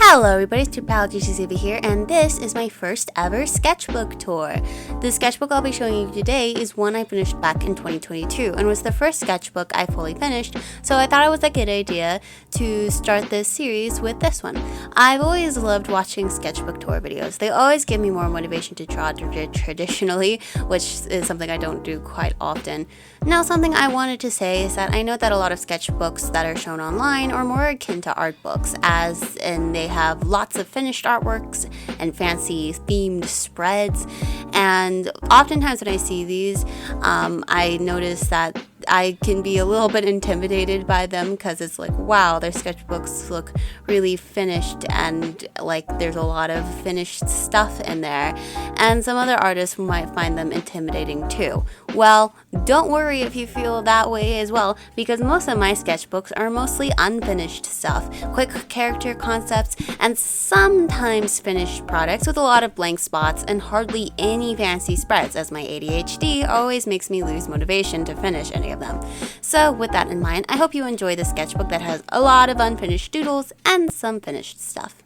Hello everybody, it's your pal GCCB here, and this is my first ever sketchbook tour. The sketchbook I'll be showing you today is one I finished back in 2022 and was the first sketchbook I fully finished, so I thought it was a good idea to start this series with this one. I've always loved watching sketchbook tour videos. They always give me more motivation to draw traditionally, which is something I don't do quite often. Now, something I wanted to say is that I know that a lot of sketchbooks that are shown online are more akin to art books, as in they have lots of finished artworks and fancy themed spreads, and oftentimes when I see these, I notice that I can be a little bit intimidated by them because it's like, wow, their sketchbooks look really finished and like there's a lot of finished stuff in there, and some other artists might find them intimidating too. Well, don't worry if you feel that way as well, because most of my sketchbooks are mostly unfinished stuff, quick character concepts, and sometimes finished products with a lot of blank spots and hardly any fancy spreads, as my ADHD always makes me lose motivation to finish any of them. So with that in mind, I hope you enjoy this sketchbook that has a lot of unfinished doodles and some finished stuff.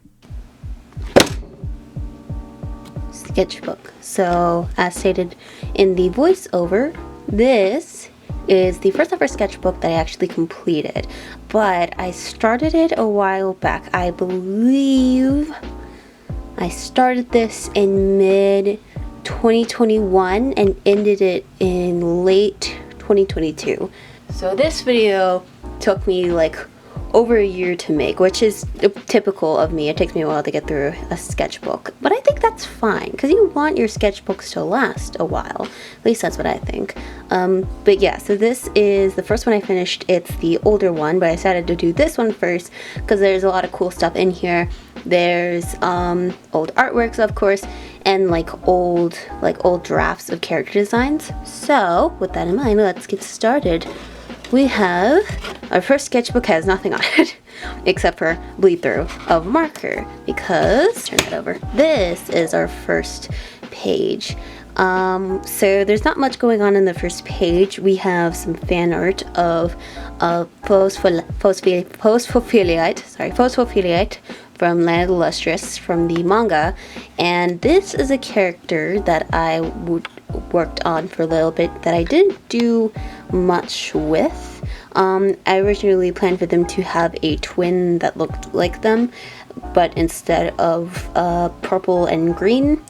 Sketchbook. So as stated in the voiceover, this is the first ever sketchbook that I actually completed, but I started it a while back. I believe I started this in mid 2021 and ended it in late 2022. So this video took me like over a year to make, which is typical of me. It takes me a while to get through a sketchbook, but I think that's fine because you want your sketchbooks to last a while. At least that's what I think. But yeah, so this is the first one I finished. It's the older one, but I decided to do this one first because there's a lot of cool stuff in here. There's old artworks, of course, and like old drafts of character designs. So with that in mind, let's get started. We have our first sketchbook has nothing on it except for bleed through of marker, because turn that over. This is our first page. So there's not much going on in the first page. We have some fan art of Phosphophyllite from Land of the Lustrous from the manga, and this is a character that I worked on for a little bit that I didn't do much with. I originally planned for them to have a twin that looked like them, but instead of purple and green,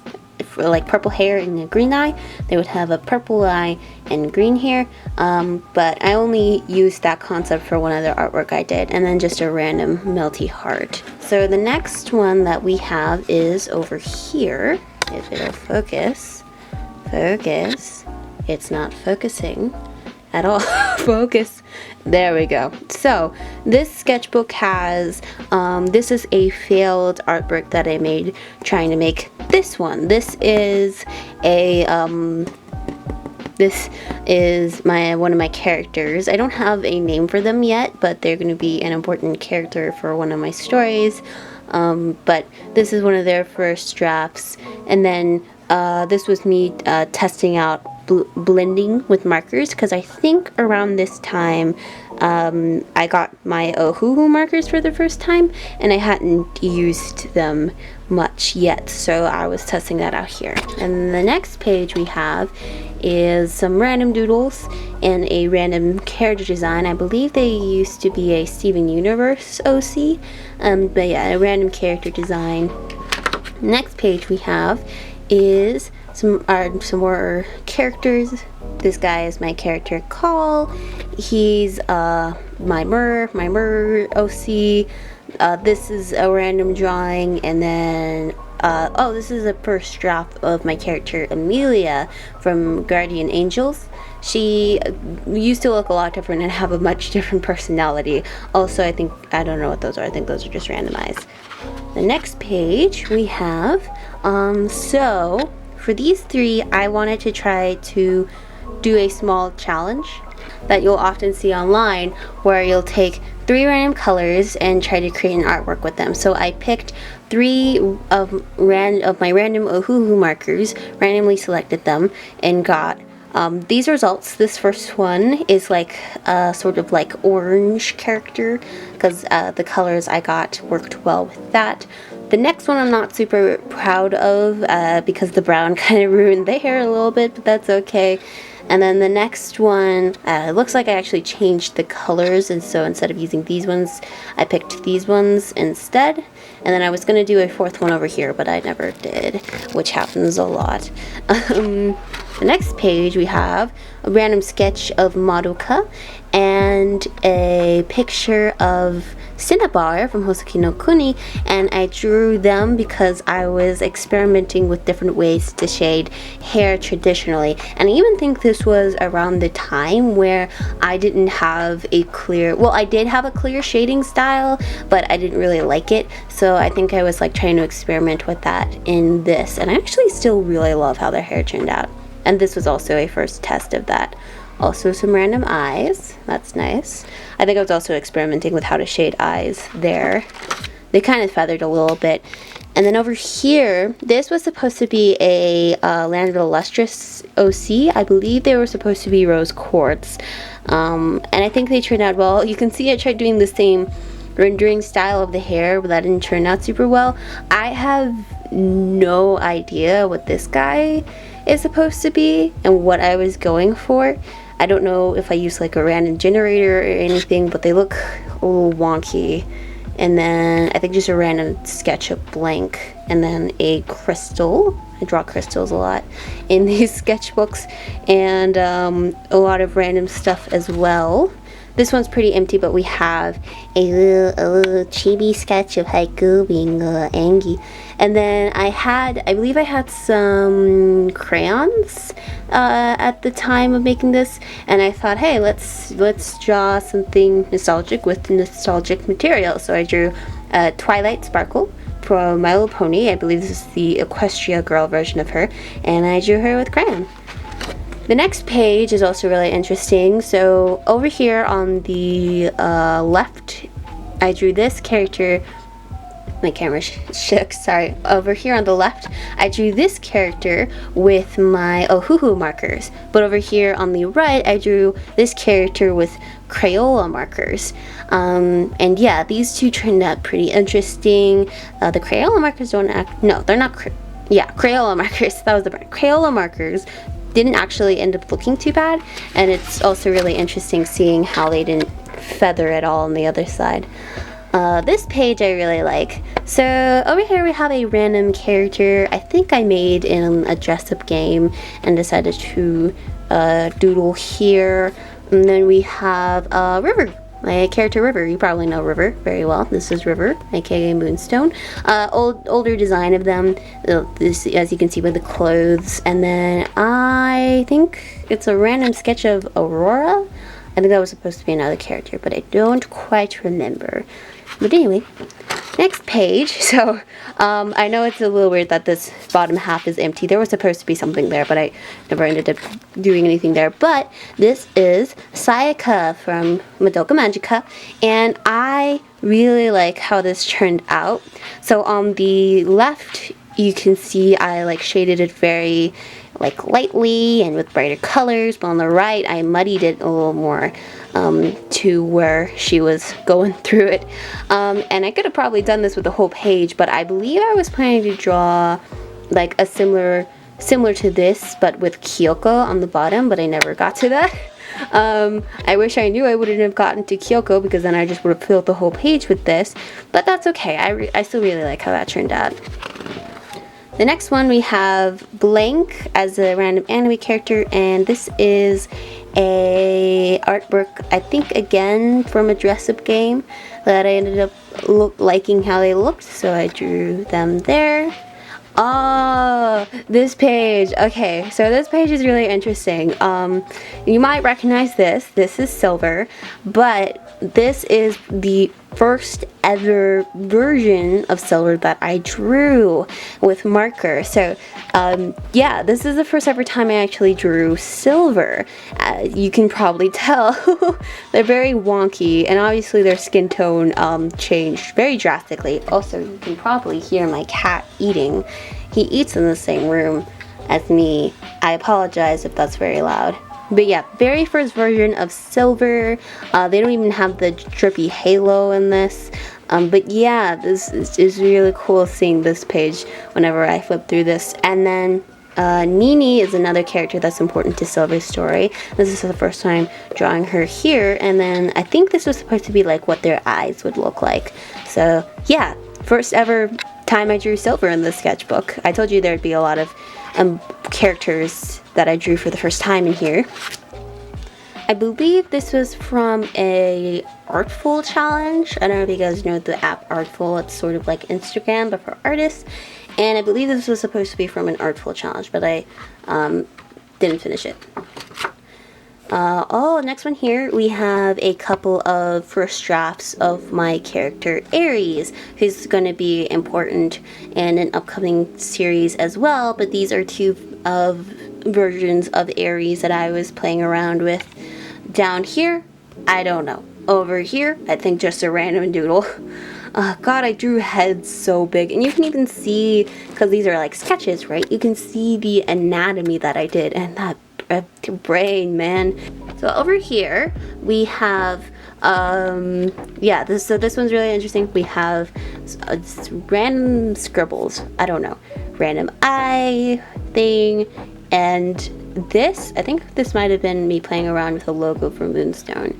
like purple hair and a green eye, they would have a purple eye and green hair, but I only used that concept for one other artwork I did, and then just a random melty heart. So the next one that we have is over here. If it'll focus, it's not focusing at all. Focus, there we go. So this sketchbook has this is a failed artwork that I made trying to make this one. This is a one of my characters. I don't have a name for them yet, but they're going to be an important character for one of my stories. But this is one of their first drafts, and then this was me testing out blending with markers, because I think around this time I got my Ohuhu markers for the first time and I hadn't used them much yet, so I was testing that out here. And the next page we have is some random doodles and a random character design. I believe they used to be a Steven Universe OC, but yeah, a random character design. Next page we have is some more characters. This guy is my character Call. He's my Mer OC. This is a random drawing, and then this is a first draft of my character Amelia from Guardian Angels. She used to look a lot different and have a much different personality. Also, I don't know what those are. I think those are just randomized. The next page we have, so for these three, I wanted to try to do a small challenge that you'll often see online, where you'll take 3 random colors and try to create an artwork with them. So I picked 3 of my random Ohuhu markers, randomly selected them, and got These results, this first one is like a sort of like orange character because the colors I got worked well with that. The next one I'm not super proud of because the brown kind of ruined the hair a little bit, but that's okay. And then the next one, it looks like I actually changed the colors, and so instead of using these ones, I picked these ones instead. And then I was going to do a fourth one over here, but I never did, which happens a lot. The next page we have a random sketch of Madoka and a picture of Cinnabar from Hoseki no Kuni, and I drew them because I was experimenting with different ways to shade hair traditionally. And I even think this was around the time where I didn't have a clear, well, I did have a clear shading style, but I didn't really like it, so I think I was like trying to experiment with that in this, and I actually still really love how their hair turned out. And this was also a first test of that. Also some random eyes. That's nice. I think I was also experimenting with how to shade eyes there. They kind of feathered a little bit. And then over here, this was supposed to be a Land of the Lustrous OC. I believe they were supposed to be rose quartz. And I think they turned out well. You can see I tried doing the same rendering style of the hair, but that didn't turn out super well. I have no idea what this guy is supposed to be and what I was going for. I don't know if I used like a random generator or anything, but they look a little wonky. And then I think just a random sketch of blank, and then a crystal. I draw crystals a lot in these sketchbooks, and a lot of random stuff as well. This one's pretty empty, but we have a little chibi sketch of Haiku being Angie. And then I believe I had some crayons at the time of making this, and I thought, hey, let's draw something nostalgic with nostalgic material. So I drew Twilight Sparkle from My Little Pony. I believe this is the Equestria girl version of her, and I drew her with crayon. The next page is also really interesting. So over here on the left, I drew this character. My camera shook, sorry. Over here on the left, I drew this character with my Ohuhu markers. But over here on the right, I drew this character with Crayola markers. And yeah, these two turned out pretty interesting. The Crayola markers don't act, no, they're not, Crayola markers, that was the brand. Crayola markers didn't actually end up looking too bad, and it's also really interesting seeing how they didn't feather at all on the other side. This page I really like. So over here we have a random character I think I made in a dress-up game and decided to doodle here. And then we have River, my character River. You probably know River very well. This is River, aka Moonstone. Older design of them, this, as you can see, with the clothes. And then I think it's a random sketch of Aurora. I think that was supposed to be another character, but I don't quite remember. But anyway, next page. So I know it's a little weird that this bottom half is empty. There was supposed to be something there, but I never ended up doing anything there. But this is Sayaka from Madoka Magica, and I really like how this turned out. So on the left, you can see I like shaded it very like lightly and with brighter colors, but on the right I muddied it a little more to where she was going through it. And I could have probably done this with the whole page, but I believe I was planning to draw like a similar to this, but with Kyoko on the bottom, but I never got to that. I wish I knew I wouldn't have gotten to Kyoko, because then I just would have filled the whole page with this, but that's okay. I still really like how that turned out. The next one we have Blank as a random anime character, and this is a artwork, I think again from a dress-up game, that I ended up liking how they looked, so I drew them there. Oh, this page. Okay, so this page is really interesting. You might recognize this. This is silver, but this is the first ever version of silver that I drew with marker. So yeah, this is the first ever time I actually drew silver. You can probably tell they're very wonky, and obviously their skin tone changed very drastically. Also, you can probably hear my cat eating. He eats in the same room. as me. I apologize if that's very loud. But yeah, very first version of Silver. They don't even have the drippy halo in this. But yeah, this is really cool seeing this page whenever I flip through this. And then Nini is another character that's important to Silver's story. This is the first time drawing her here, and then I think this was supposed to be like what their eyes would look like. So yeah, first ever time I drew Silver in this sketchbook. I told you there'd be a lot of characters that I drew for the first time in here. I believe this was from a Artful challenge. I don't know if you guys know the app Artful. It's sort of like Instagram but for artists. And I believe this was supposed to be from an Artful challenge, but I didn't finish it. Next one here, we have a couple of first drafts of my character Aries, who's going to be important in an upcoming series as well, but these are two versions of Aries that I was playing around with. Down here, I don't know. Over here, I think just a random doodle. God, I drew heads so big, and you can even see, because these are like sketches, right? You can see the anatomy that I did, and that brain, man. So over here we have this one's really interesting. We have random scribbles, I don't know, random eye thing, and this, I think this might have been me playing around with a logo for Moonstone.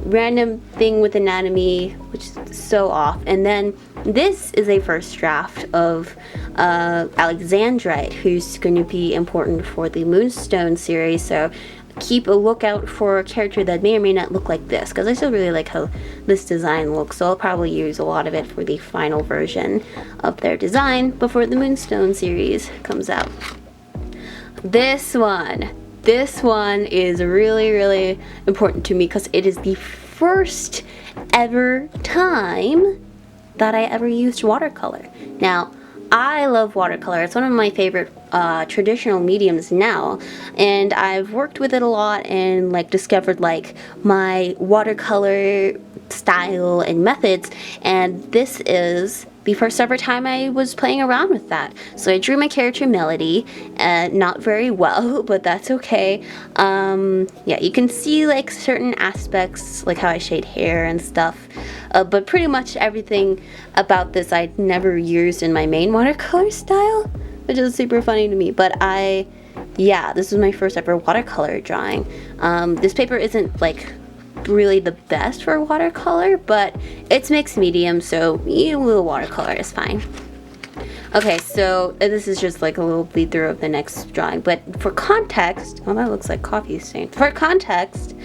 Random thing with anatomy, which is so off. And then this is a first draft of Alexandrite, who's going to be important for the Moonstone series, so keep a lookout for a character that may or may not look like this, because I still really like how this design looks, so I'll probably use a lot of it for the final version of their design before the Moonstone series comes out. This one is really, really important to me because it is the first ever time that I ever used watercolor. Now, I love watercolor. It's one of my favorite traditional mediums now, and I've worked with it a lot and like discovered like my watercolor style and methods, and this is the first ever time I was playing around with that. So I drew my character Melody, not very well, but that's okay. Yeah, you can see like certain aspects, like how I shade hair and stuff, but pretty much everything about this I'd never used in my main watercolor style, which is super funny to me. But this was my first ever watercolor drawing. This paper isn't like really the best for watercolor, but it's mixed medium, so a little watercolor is fine. Okay, so this is just like a little bleed through of the next drawing, but for context, oh, that looks like coffee stain. For context,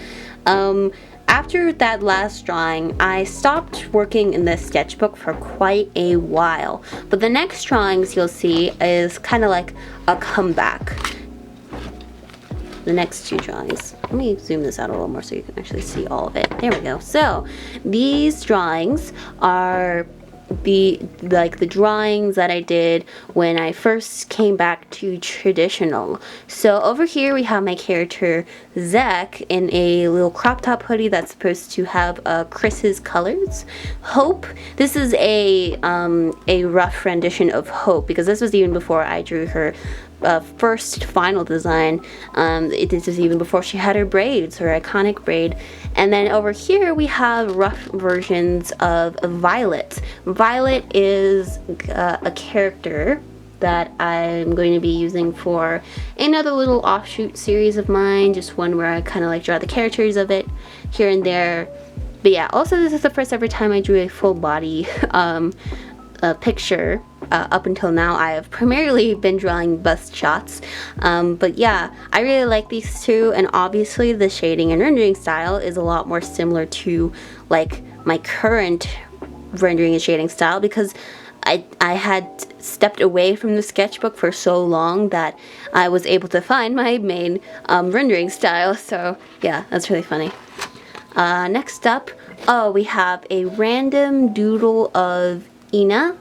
after that last drawing, I stopped working in the sketchbook for quite a while, but the next drawings you'll see is kind of like a comeback. The next two drawings. Let me zoom this out a little more so you can actually see all of it. There we go. So these drawings are the drawings that I did when I first came back to traditional. So over here we have my character Zach in a little crop top hoodie that's supposed to have Chris's colors. Hope. This is a rough rendition of Hope, because this was even before I drew her first final design. This is even before she had her braids, her iconic braid. And then over here we have rough versions of Violet. Violet is a character that I'm going to be using for another little offshoot series of mine, just one where I kind of like draw the characters of it here and there. But yeah, also this is the first ever time I drew a full body picture. Up until now I have primarily been drawing bust shots, but yeah, I really like these two, and obviously the shading and rendering style is a lot more similar to like my current rendering and shading style, because I had stepped away from the sketchbook for so long that I was able to find my main rendering style. So yeah, that's really funny. Next up, we have a random doodle of Ina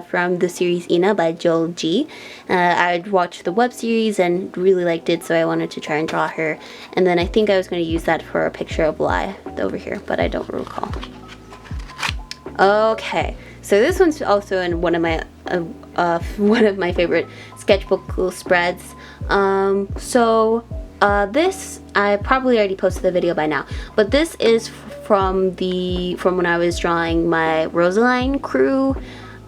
from the series Ina by Joel G. I'd watched the web series and really liked it, so I wanted to try and draw her. And then I think I was going to use that for a picture of Lai over here, but I don't recall. Okay, so this one's also in one of my favorite sketchbook spreads. This, I probably already posted the video by now, but this is from when I was drawing my Rosaline crew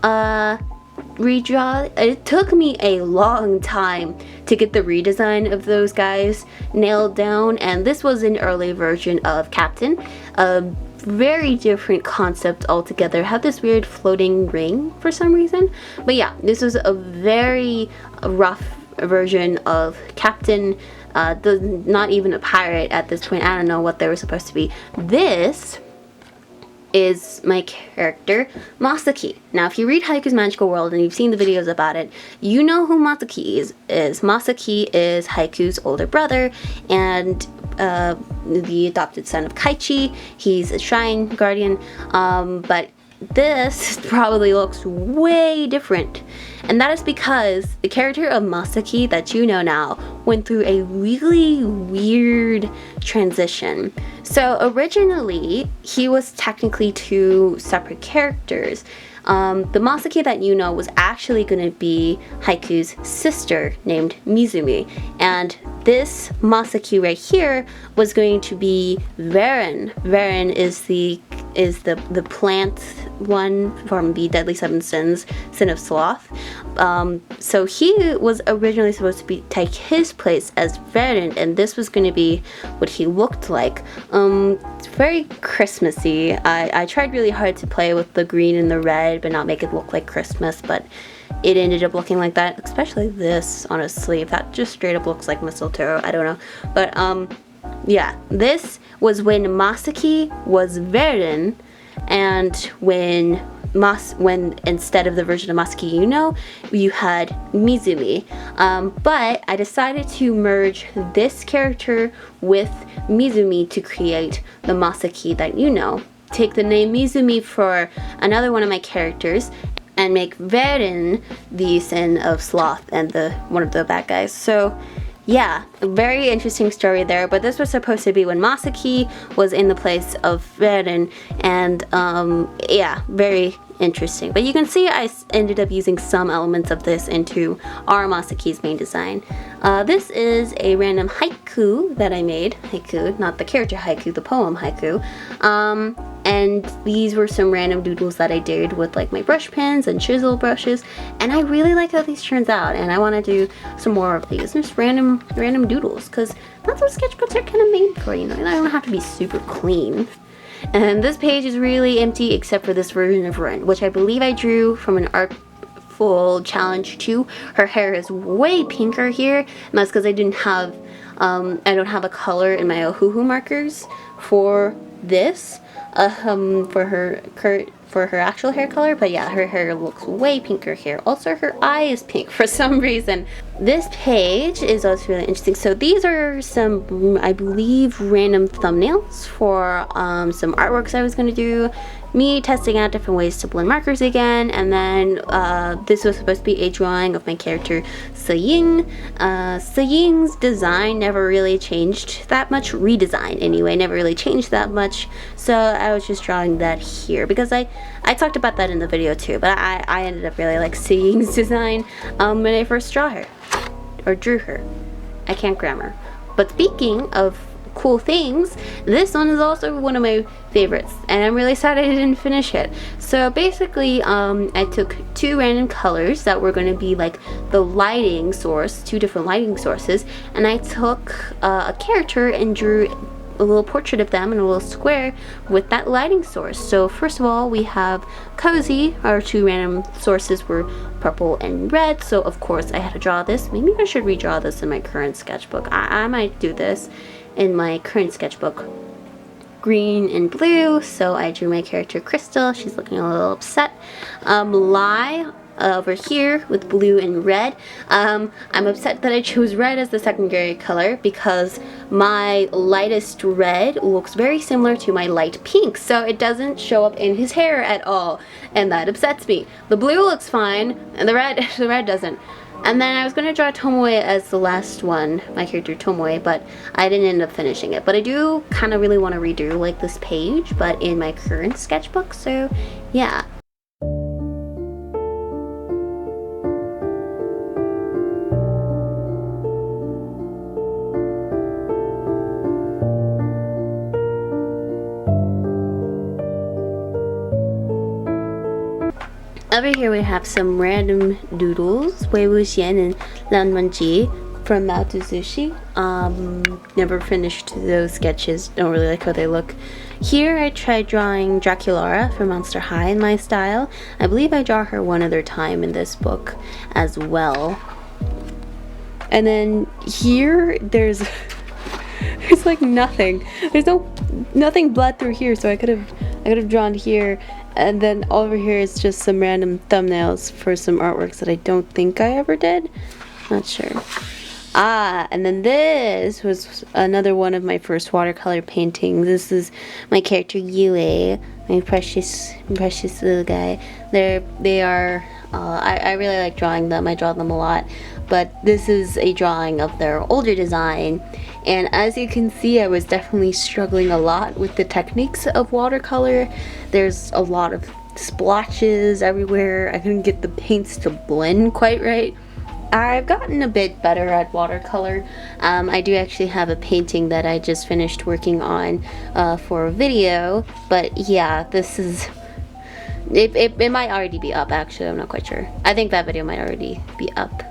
redraw. It took me a long time to get the redesign of those guys nailed down, and this was an early version of Captain. A very different concept altogether. Had this weird floating ring for some reason, but yeah, this was a very rough version of Captain. Not even a pirate at this point. I don't know what they were supposed to be. This is my character Masaki. Now if you read Haiku's Magical World and you've seen the videos about it, you know who Masaki is. Masaki is Haiku's older brother and the adopted son of Kaichi. He's a shrine guardian, but this probably looks way different, and that is because the character of Masaki that you know now went through a really weird transition. So originally he was technically two separate characters. The Masaki that you know was actually going to be Haiku's sister named Mizumi, and this Masaki right here was going to be Varen. Varen is the plant one from the Deadly Seven Sins, Sin of Sloth. So he was originally supposed to take his place as Varen, and this was going to be what he looked like. It's very Christmassy. I tried really hard to play with the green and the red but not make it look like Christmas, but it ended up looking like that, especially this on his sleeve. That just straight up looks like mistletoe. I don't know. But yeah, this was when Masaki was Varen, and when instead of the version of Masaki you know, you had Mizumi. But I decided to merge this character with Mizumi to create the Masaki that you know. Take the name Mizumi for another one of my characters and make Varen the Sin of Sloth and one of the bad guys. So yeah, a very interesting story there, but this was supposed to be when Masaki was in the place of Varen, and yeah, very interesting. But you can see I ended up using some elements of this into our Masaki's main design. This is a random haiku that I made. Haiku, not the character haiku, the poem haiku. And these were some random doodles that I did with like my brush pens and chisel brushes, and I really like how these turns out, and I want to do some more of these, just random doodles, because that's what sketchbooks are kind of made for, you know. They don't have to be super clean. And this page is really empty except for this version of Ren, which I believe I drew from an Artful Challenge 2. Her hair is way pinker here, and that's because I don't have a color in my Ohuhu markers for this. For her actual hair color, but yeah, her hair looks way pinker here. Also, her eye is pink for some reason. This page is also really interesting. So these are some, I believe, random thumbnails for some artworks I was going to do. Me testing out different ways to blend markers again, and then this was supposed to be a drawing of my character Saying. Saying's design never really changed that much, redesign anyway, never really changed that much, so I was just drawing that here because I talked about that in the video too, but I ended up really like Saying's design when I first drew her. I can't grammar. But speaking of cool things, this one is also one of my favorites, and I'm really sad I didn't finish it. So basically I took two random colors that were going to be like the lighting source, two different lighting sources, and I took a character and drew a little portrait of them in a little square with that lighting source. So first of all, we have Cozy. Our two random sources were purple and red, so of course I had to draw this. Maybe I should redraw this in my current sketchbook. I might do this in my current sketchbook. Green and blue, so I drew my character Crystal. She's looking a little upset. Lai over here with blue and red. I'm upset that I chose red as the secondary color because my lightest red looks very similar to my light pink, so it doesn't show up in his hair at all, and that upsets me. The blue looks fine, and the red doesn't. And then I was going to draw Tomoe as the last one, my character Tomoe, but I didn't end up finishing it. But I do kind of really want to redo like this page, but in my current sketchbook, so yeah. Over here we have some random doodles, Wei Wuxian and Lan Wenji from Mao to Sushi. Never finished those sketches, don't really like how they look. Here I tried drawing Draculara from Monster High in my style. I believe I draw her one other time in this book as well. And then here there's like nothing. There's nothing bled through here, so I could have drawn here. And then over here is just some random thumbnails for some artworks that I don't think I ever did. Not sure. And then this was another one of my first watercolor paintings. This is my character Yue, my precious little guy. They are, I really like drawing them. I draw them a lot. But this is a drawing of their older design. And as you can see, I was definitely struggling a lot with the techniques of watercolor. There's a lot of splotches everywhere. I couldn't get the paints to blend quite right. I've gotten a bit better at watercolor. I do actually have a painting that I just finished working on for a video. But yeah, this is... It might already be up, actually. I'm not quite sure. I think that video might already be up.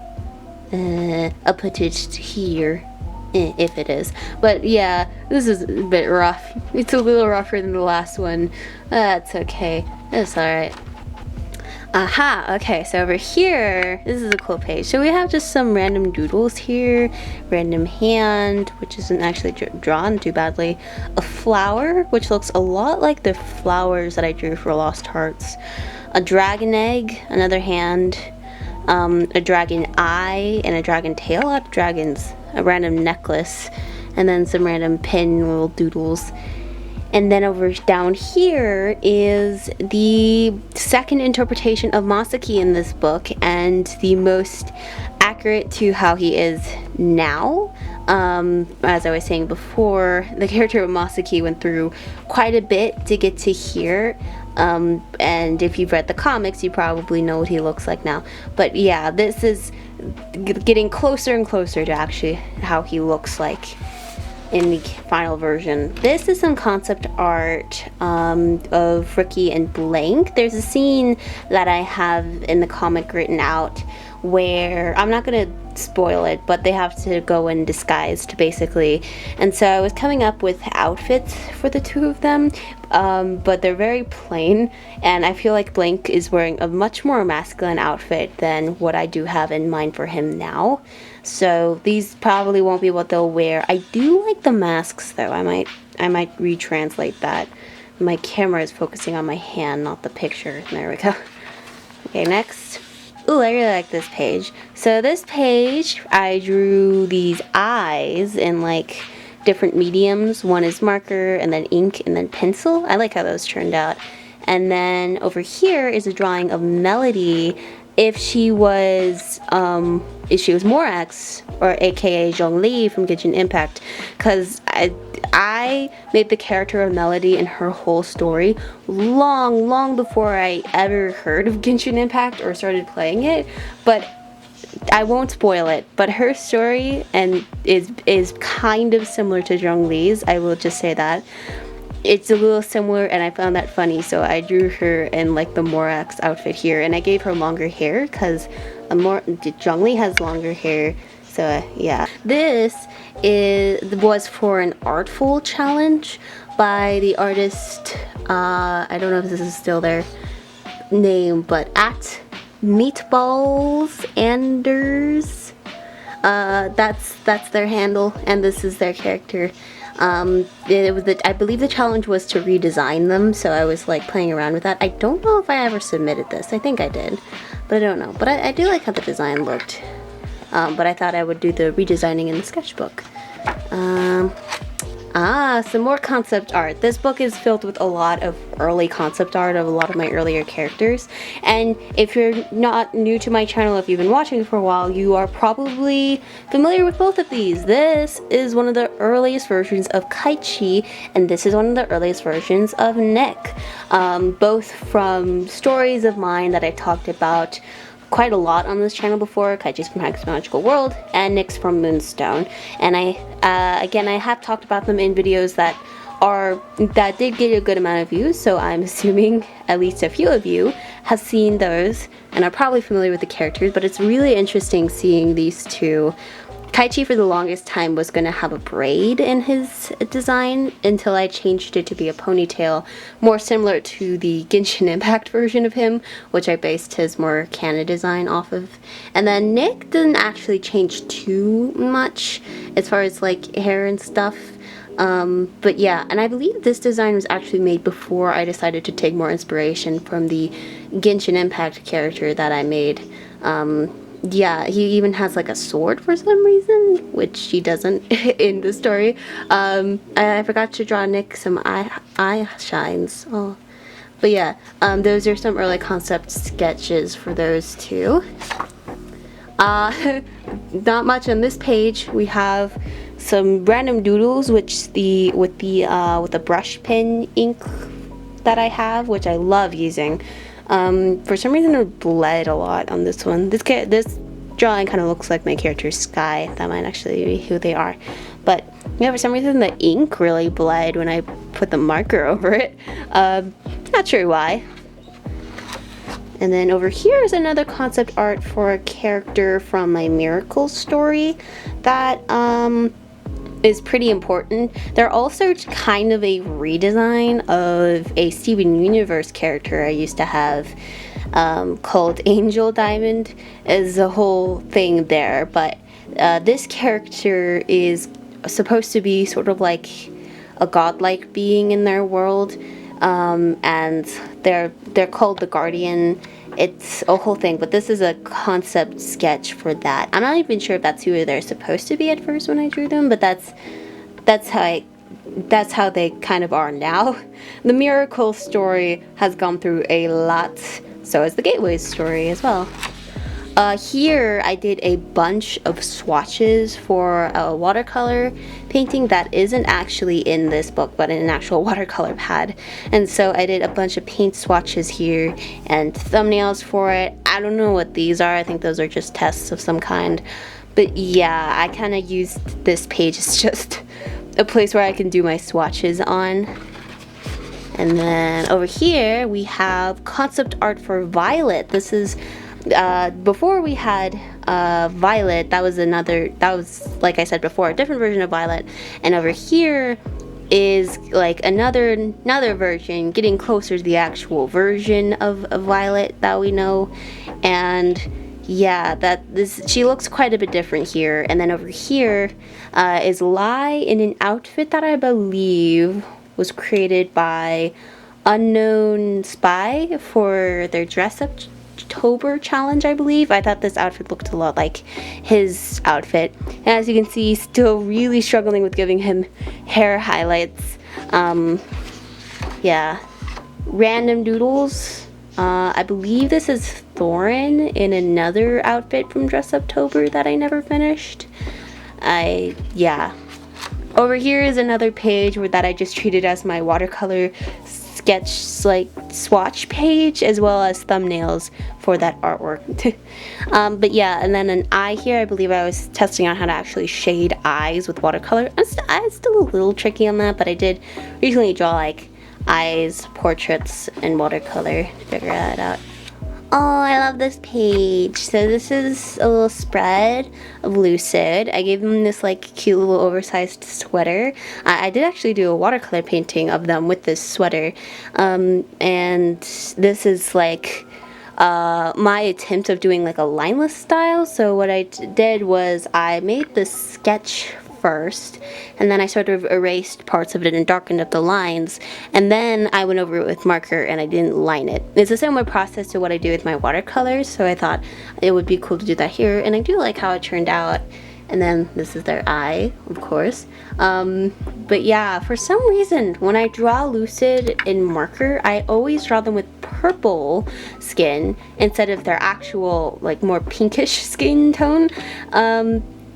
I'll put it here. If it is. But yeah, this is a bit rough. It's a little rougher than the last one. That's okay. It's alright. Aha! Okay, so over here, this is a cool page. So we have just some random doodles here. Random hand, which isn't actually drawn too badly. A flower, which looks a lot like the flowers that I drew for Lost Hearts. A dragon egg, another hand. A dragon eye and a dragon tail. A lot of dragons. A random necklace, and then some random pin little doodles. And then over down here is the second interpretation of Masaki in this book, and the most accurate to how he is now. As I was saying before, the character of Masaki went through quite a bit to get to here. And if you've read the comics, you probably know what he looks like now. But yeah, this is getting closer and closer to actually how he looks like in the final version. This is some concept art of Ricky and Blank. There's a scene that I have in the comic written out where, I'm not gonna spoil it, but they have to go in disguised basically. And so I was coming up with outfits for the two of them, but they're very plain, and I feel like Blank is wearing a much more masculine outfit than what I do have in mind for him now. So these probably won't be what they'll wear. I do like the masks though. I might retranslate that. My camera is focusing on my hand, not the picture. There we go. Okay, next. Ooh, I really like this page. So this page, I drew these eyes in like different mediums. One is marker, and then ink, and then pencil. I like how those turned out. And then over here is a drawing of Melody if she was Morax, or aka Zhongli from Genshin Impact, because I made the character of Melody and her whole story long before I ever heard of Genshin Impact or started playing it. But I won't spoil it, but her story is kind of similar to Zhongli's. I will just say that. It's a little similar, and I found that funny, so I drew her in like the Morax outfit here, and I gave her longer hair because Zhongli has longer hair. So yeah, this was for an artful challenge by the artist. I don't know if this is still their name, but at Meatballs Anders. That's their handle, and this is their character. I believe the challenge was to redesign them, so I was like playing around with that. I don't know if I ever submitted this. I think I did, but I don't know. But I do like how the design looked. But I thought I would do the redesigning in the sketchbook. Some more concept art. This book is filled with a lot of early concept art of a lot of my earlier characters. And if you're not new to my channel, if you've been watching for a while, you are probably familiar with both of these. This is one of the earliest versions of Kaichi, and this is one of the earliest versions of Nick. Both from stories of mine that I talked about quite a lot on this channel before. Kaichi's from Hack's Magical World and Nick's from Moonstone. And I have talked about them in videos that that did get a good amount of views, so I'm assuming at least a few of you have seen those and are probably familiar with the characters, but it's really interesting seeing these two. Kaichi for the longest time was going to have a braid in his design until I changed it to be a ponytail, more similar to the Genshin Impact version of him, which I based his more canon design off of. And then Nick didn't actually change too much as far as like hair and stuff. But yeah, and I believe this design was actually made before I decided to take more inspiration from the Genshin Impact character that I made. Yeah, he even has like a sword for some reason, which he doesn't in the story. I forgot to draw Nick some eye shines. Oh, but yeah, those are some early concept sketches for those two. Not much on this page. We have some random doodles, which with the brush pen ink that I have, which I love using. For some reason it bled a lot on this one. This drawing kind of looks like my character's Sky. That might actually be who they are. But yeah, for some reason the ink really bled when I put the marker over it. Not sure why. And then over here is another concept art for a character from my Miracle story that is pretty important. They're also kind of a redesign of a Steven Universe character I used to have called Angel Diamond. Is the whole thing there, but this character is supposed to be sort of like a godlike being in their world, and they're called the Guardian. It's a whole thing, but this is a concept sketch for that. I'm not even sure if that's who they're supposed to be at first when I drew them, but that's how they kind of are now. The Miracle story has gone through a lot, so has the Gateways story as well. Here I did a bunch of swatches for a watercolor painting that isn't actually in this book, but in an actual watercolor pad. And so I did a bunch of paint swatches here and thumbnails for it. I don't know what these are. I think those are just tests of some kind. But yeah, I kind of used this page as just a place where I can do my swatches on. And then over here we have concept art for Violet. This is before we had Violet. That was like I said before, a different version of Violet. And over here is like another version, getting closer to the actual version of Violet that we know. And yeah, she looks quite a bit different here. And then over here is Lai in an outfit that I believe was created by Unknown Spy for their dress up October challenge, I believe. I thought this outfit looked a lot like his outfit. And as you can see, still really struggling with giving him hair highlights. Yeah. Random doodles. I believe this is Thorin in another outfit from Dress Uptober that I never finished. Yeah. Over here is another page that I just treated as my watercolor sketch, like swatch page, as well as thumbnails for that artwork. But yeah, and then an eye here. I believe I was testing out how to actually shade eyes with watercolor. I'm still a little tricky on that, but I did recently draw like eyes, portraits, and watercolor to figure that out. Oh, I love this page. So this is a little spread of Lucid. I gave them this like cute little oversized sweater. I did actually do a watercolor painting of them with this sweater. And this is like my attempt of doing like a lineless style. So what I did was I made this sketch first, and then I sort of erased parts of it and darkened up the lines, and then I went over it with marker and I didn't line it. It's a similar process to what I do with my watercolors, so I thought it would be cool to do that here, and I do like how it turned out. And then this is their eye, of course. But yeah, for some reason, when I draw Lucid in marker, I always draw them with purple skin instead of their actual, like, more pinkish skin tone.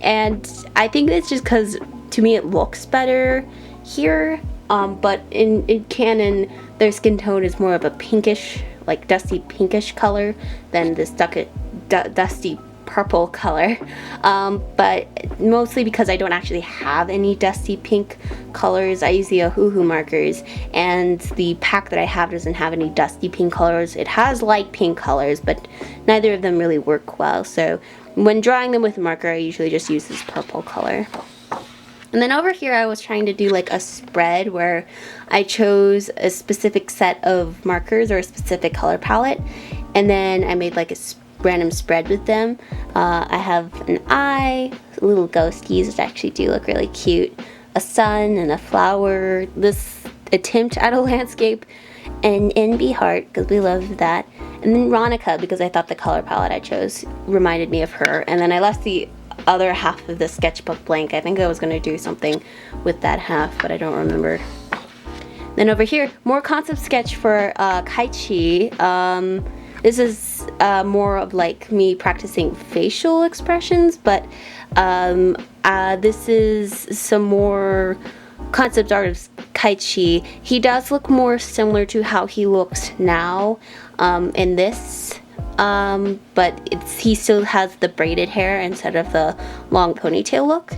And I think it's just because, to me, it looks better here. But in canon, their skin tone is more of a pinkish, like dusty pinkish color than this dusty purple color, but mostly because I don't actually have any dusty pink colors. I use the Ohuhu markers, and the pack that I have doesn't have any dusty pink colors. It has light pink colors, but neither of them really work well, so when drawing them with a marker, I usually just use this purple color. And then over here I was trying to do like a spread where I chose a specific set of markers or a specific color palette, and then I made like a random spread with them. I have an eye, little ghosties which actually do look really cute, a sun and a flower, this attempt at a landscape, and NB heart because we love that, and then Ronica because I thought the color palette I chose reminded me of her, and then I left the other half of the sketchbook blank. I think I was going to do something with that half, but I don't remember. Then over here, more concept sketch for Kaichi. This is more of like me practicing facial expressions, but this is some more concept art of Kaichi. He does look more similar to how he looks now in this. But he still has the braided hair instead of the long ponytail look.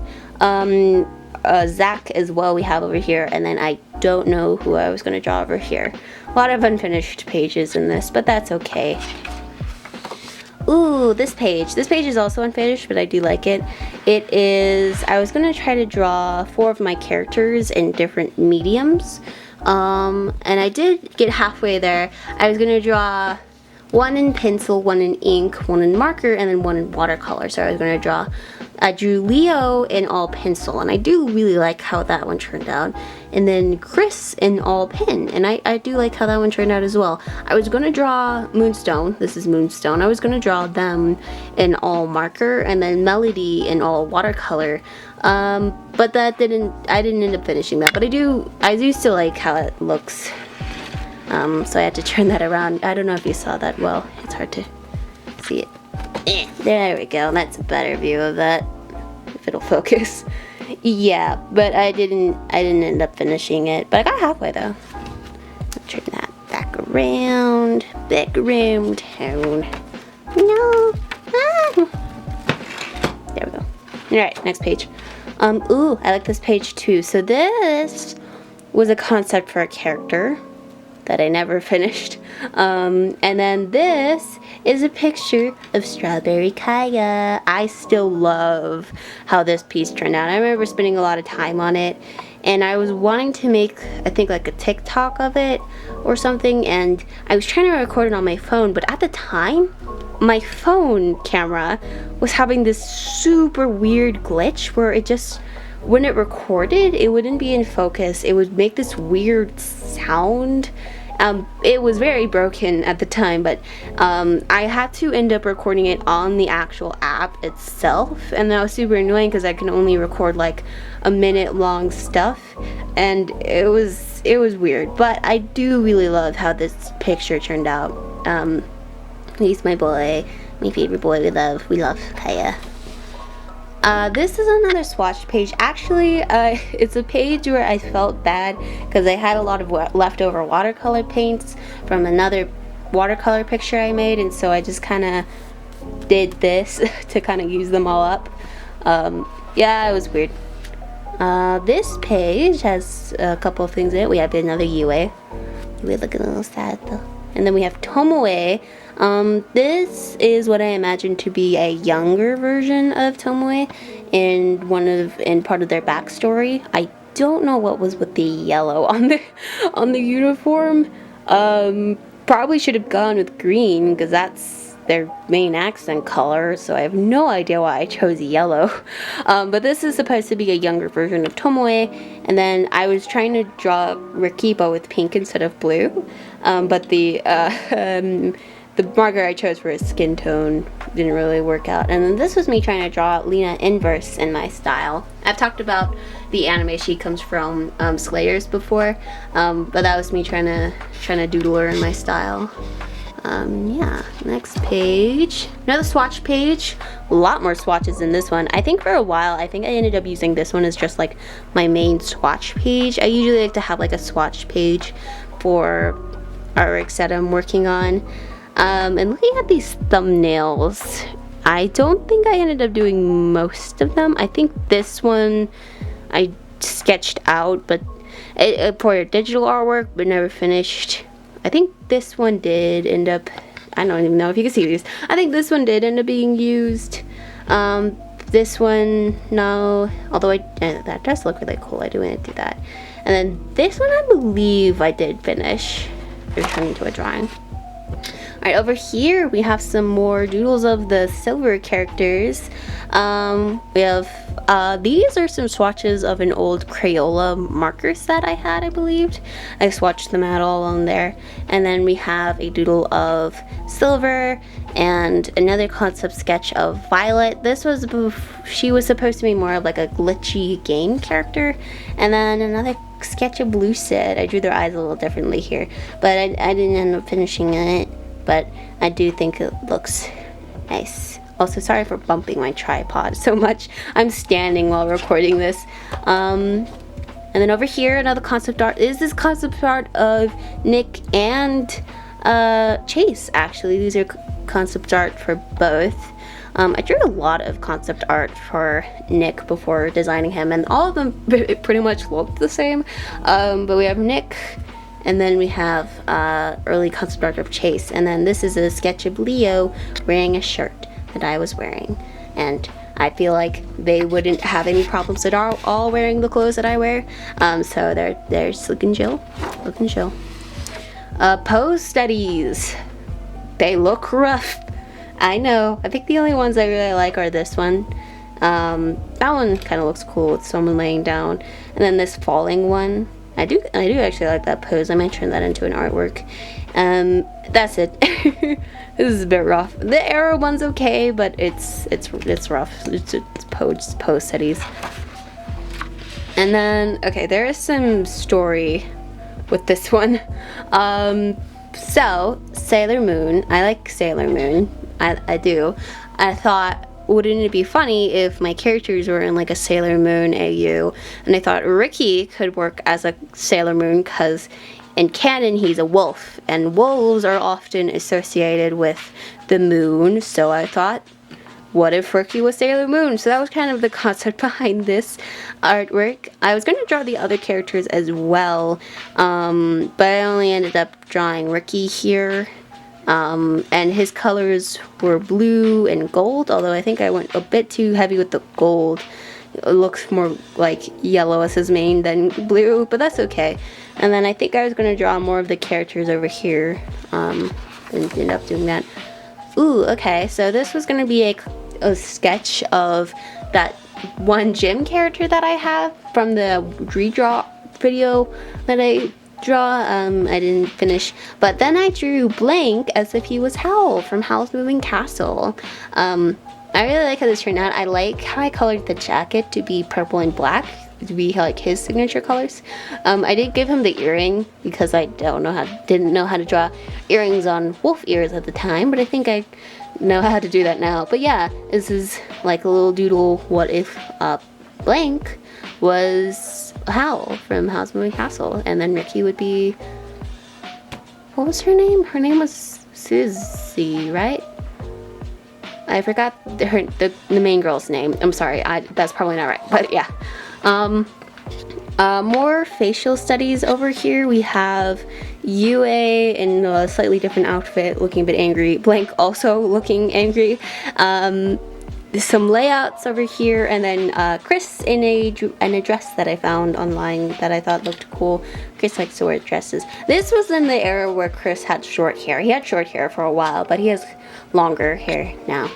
Zach as well we have over here, and then I don't know who I was going to draw over here. A lot of unfinished pages in this, but that's okay. Ooh, this page. This page is also unfinished, but I do like it. It is, I was going to try to draw 4 of my characters in different mediums. And I did get halfway there. I was going to draw 1 in pencil, 1 in ink, 1 in marker, and then 1 in watercolor. So I was going to draw, I drew Leo in all pencil, and I do really like how that one turned out. And then Chris in all pen, and I do like how that one turned out as well. I was going to draw Moonstone, this is Moonstone, I was going to draw them in all marker, and then Melody in all watercolor. But I didn't end up finishing that, but I do still like how it looks. So I had to turn that around. I don't know if you saw that well. It's hard to see it. There we go. That's a better view of that, if it'll focus. Yeah, but I didn't end up finishing it. But I got halfway though. I'll turn that back around town. No. Ah. There we go. All right, next page. Ooh, I like this page too. So this was a concept for a character that I never finished. And then this is a picture of Strawberry Kaya. I still love how this piece turned out. I remember spending a lot of time on it, and I was wanting to make, I think, like a TikTok of it or something, and I was trying to record it on my phone, but at the time, my phone camera was having this super weird glitch where it just, when it recorded, it wouldn't be in focus. It would make this weird sound. It was very broken at the time, but I had to end up recording it on the actual app itself, and that was super annoying because I can only record like a minute long stuff, and it was weird. But I do really love how this picture turned out. He's my boy, my favorite boy. We love Kaya. This is another swatch page. Actually, it's a page where I felt bad because I had a lot of leftover watercolor paints from another watercolor picture I made, and so I just kind of did this to kind of use them all up. Yeah, it was weird. This page has a couple of things in it. We have another Yue. Yue looking a little sad though. And then we have Tomoe. This is what I imagine to be a younger version of Tomoe in part of their backstory. I don't know what was with the yellow on the uniform. Probably should have gone with green because that's their main accent color, so I have no idea why I chose yellow. But this is supposed to be a younger version of Tomoe, and then I was trying to draw Ricky but with pink instead of blue, but the marker I chose for his skin tone didn't really work out. And then this was me trying to draw Lena inverse in my style. I've talked about the anime she comes from, Slayers, before, but that was me trying to doodle her in my style. Yeah, next page. Another swatch page. A lot more swatches in this one. I think for a while, I ended up using this one as just like my main swatch page. I usually like to have like a swatch page for artworks that I'm working on. And looking at these thumbnails, I don't think I ended up doing most of them. I think this one I sketched out, but for digital artwork, but never finished. I think this one did end up, I don't even know if you can see these. I think this one did end up being used. This one, no, although that does look really cool. I do want to do that. And then this one, I believe I did finish. It'll turn into a drawing. Alright, over here we have some more doodles of the silver characters. We have, these are some swatches of an old Crayola marker set I had, I believed. I swatched them out all on there. And then we have a doodle of silver and another concept sketch of Violet. This was, she was supposed to be more of like a glitchy game character. And then another sketch of Lucid. I drew their eyes a little differently here, but I didn't end up finishing it. But I do think it looks nice. Also, sorry for bumping my tripod so much. I'm standing while recording this. And then over here, another concept art. Is this concept art of Nick and Chase, actually. These are concept art for both. I drew a lot of concept art for Nick before designing him, and all of them pretty much looked the same. But we have Nick, and then we have early concept art of Chase, and then this is a sketch of Leo wearing a shirt that I was wearing, and I feel like they wouldn't have any problems at all wearing the clothes that I wear. So they're just looking chill, pose studies. They look rough. I know. I think the only ones I really like are this one. That one kind of looks cool with someone laying down, and then this falling one. I do actually like that pose. I might turn that into an artwork. That's it. This is a bit rough. The arrow one's okay, but it's rough. It's pose studies. And then okay, there is some story with this one. So Sailor Moon. I like Sailor Moon. I do. I thought, wouldn't it be funny if my characters were in like a Sailor Moon AU? And I thought Ricky could work as a Sailor Moon because in canon he's a wolf, and wolves are often associated with the moon. So I thought, what if Ricky was Sailor Moon? So that was kind of the concept behind this artwork. I was going to draw the other characters as well, but I only ended up drawing Ricky here. And his colors were blue and gold, although I think I went a bit too heavy with the gold. It looks more like yellow as his mane than blue, but that's okay. And then I think I was going to draw more of the characters over here, and ended up doing that. Ooh, okay, so this was going to be a sketch of that one gym character that I have from the redraw video that I draw. I didn't finish, but then I drew Blank as if he was Howl from Howl's Moving Castle. I really like how this turned out. I like how I colored the jacket to be purple and black, to be like his signature colors. I did give him the earring because I didn't know how to draw earrings on wolf ears at the time, but I think I know how to do that now. But yeah, this is like a little doodle. What if Blank was Howl from Howl's Moving Castle, and then Ricky would be, what was her name? Her name was Susie, right? I forgot the main girl's name. I'm sorry, that's probably not right, but yeah. More facial studies over here. We have Yue in a slightly different outfit, looking a bit angry. Blank also looking angry. Some layouts over here, and then Chris in a dress that I found online that I thought looked cool. Chris likes to wear dresses. This was in the era where Chris had short hair. He had short hair for a while, but he has longer hair now.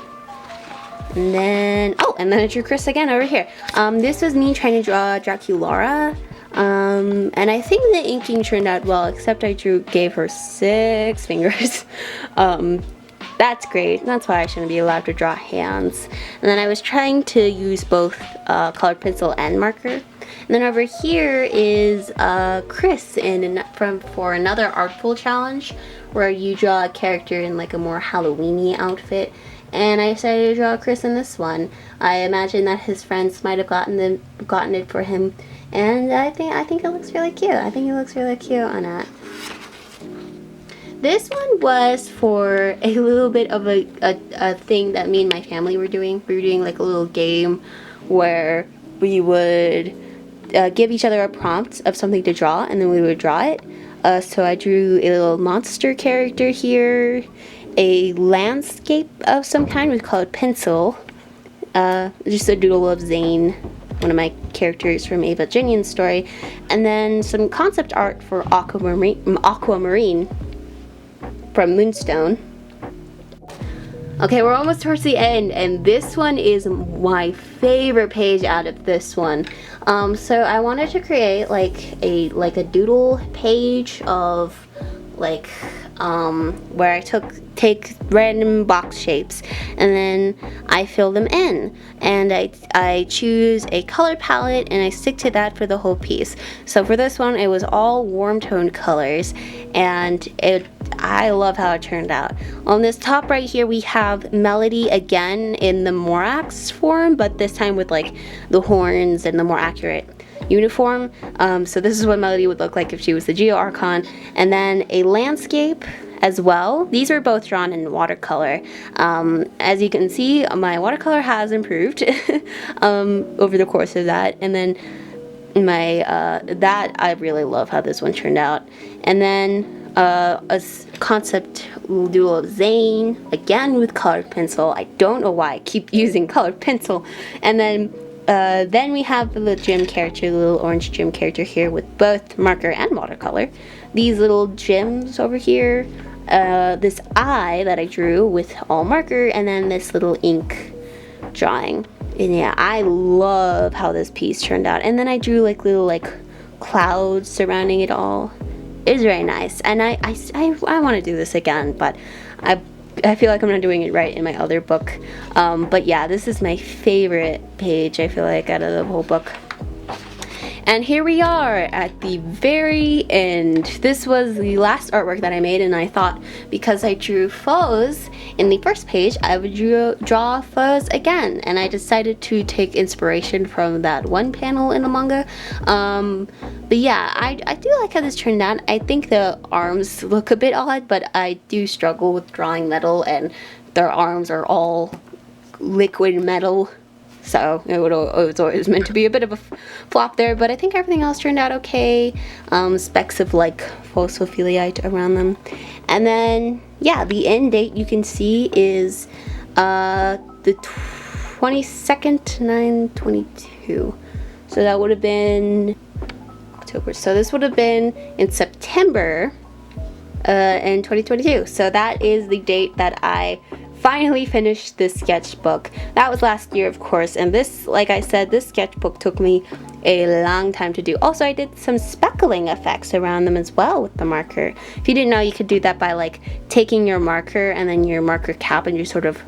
And then, oh, and then I drew Chris again over here. This was me trying to draw Draculaura. And I think the inking turned out well, except I gave her 6 fingers. That's great. That's why I shouldn't be allowed to draw hands. And then I was trying to use both colored pencil and marker. And then over here is Chris for another Artful challenge, where you draw a character in like a more Halloween-y outfit. And I decided to draw Chris in this one. I imagine that his friends might have gotten it for him, and I think it looks really cute. I think he looks really cute on that. This one was for a little bit of a thing that me and my family were doing. We were doing like a little game where we would give each other a prompt of something to draw, and then we would draw it. So I drew a little monster character here, a landscape of some kind with colored pencil, just a doodle of Zane, one of my characters from Ava Jinian's story, and then some concept art for Aquamarine from Moonstone. Okay, we're almost towards the end, and this one is my favorite page out of this one. So I wanted to create like a doodle page of like where I take random box shapes and then I fill them in, and I choose a color palette and I stick to that for the whole piece. So for this one it was all warm toned colors, and I love how it turned out. On this top right here we have Melody again in the Morax form, but this time with like the horns and the more accurate uniform. So this is what Melody would look like if she was the Geo Archon. And then a landscape as well. These were both drawn in watercolor. As you can see, my watercolor has improved over the course of that. And then my that I really love how this one turned out. And then a concept doodle of Zane, again with colored pencil. I don't know why I keep using colored pencil. And then we have the little gym character, the little orange gym character here with both marker and watercolor. These little gems over here, this eye that I drew with all marker, and then this little ink drawing. And yeah, I love how this piece turned out. And then I drew like little like clouds surrounding it all. It's very nice, and I want to do this again, but I feel like I'm not doing it right in my other book. But yeah, this is my favorite page, I feel like, out of the whole book. And here we are at the very end. This was the last artwork that I made, and I thought because I drew foes in the first page, I would draw foes again. And I decided to take inspiration from that one panel in the manga. But yeah, I do like how this turned out. I think the arms look a bit odd, but I do struggle with drawing metal, and their arms are all liquid metal. So it was always meant to be a bit of a flop there, but I think everything else turned out okay. Specks of like phosphophilite around them. And then, yeah, the end date you can see is the 22nd, 9/22. So that would have been October. So this would have been in September in 2022. So that is the date that I finally finished this sketchbook. That was last year, of course, and this, like I said, this sketchbook took me a long time to do. Also, I did some speckling effects around them as well with the marker. If you didn't know, you could do that by like taking your marker and then your marker cap and you're sort of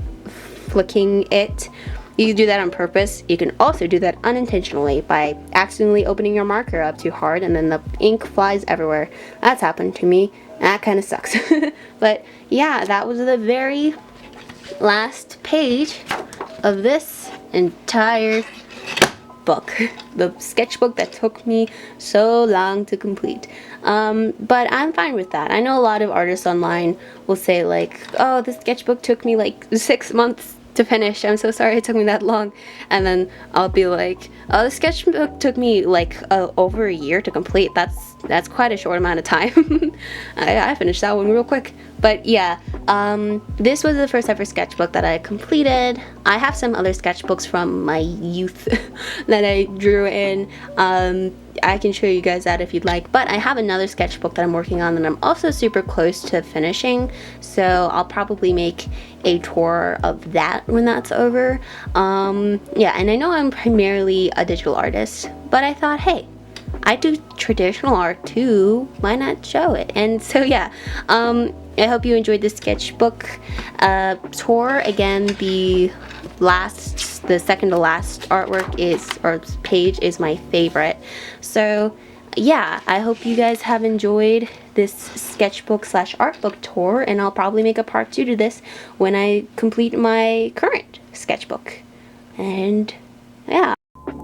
flicking it. You can do that on purpose. You can also do that unintentionally by accidentally opening your marker up too hard and then the ink flies everywhere. That's happened to me, and that kind of sucks. But yeah, that was the very last page of this entire book, the sketchbook that took me so long to complete. But I'm fine with that. I know a lot of artists online will say like, oh, this sketchbook took me like 6 months to finish. I'm so sorry it took me that long. And then I'll be like, oh, the sketchbook took me like over a year to complete. That's quite a short amount of time. I finished that one real quick. But yeah, this was the first ever sketchbook that I completed. I have some other sketchbooks from my youth that I drew in. I can show you guys that if you'd like, but I have another sketchbook that I'm working on that I'm also super close to finishing, so I'll probably make a tour of that when that's over. Yeah, and I know I'm primarily a digital artist, but I thought, hey, I do traditional art too, why not show it? And so yeah, I hope you enjoyed this sketchbook tour. Again, the second to last artwork or page is my favorite. So yeah, I hope you guys have enjoyed this sketchbook / artbook tour, and I'll probably make a part 2 to this when I complete my current sketchbook. And yeah.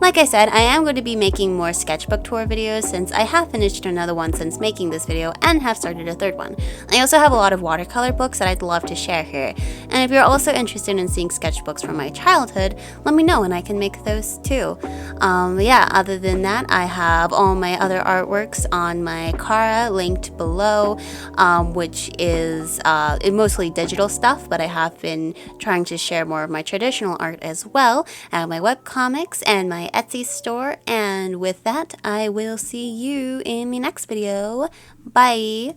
Like I said, I am going to be making more sketchbook tour videos since I have finished another one since making this video and have started a third one. I also have a lot of watercolor books that I'd love to share here. And if you're also interested in seeing sketchbooks from my childhood, let me know and I can make those too. Yeah, other than that, I have all my other artworks on my Kara linked below, which is mostly digital stuff, but I have been trying to share more of my traditional art as well. I have my webcomics and my Etsy store, and with that I will see you in the next video. Bye.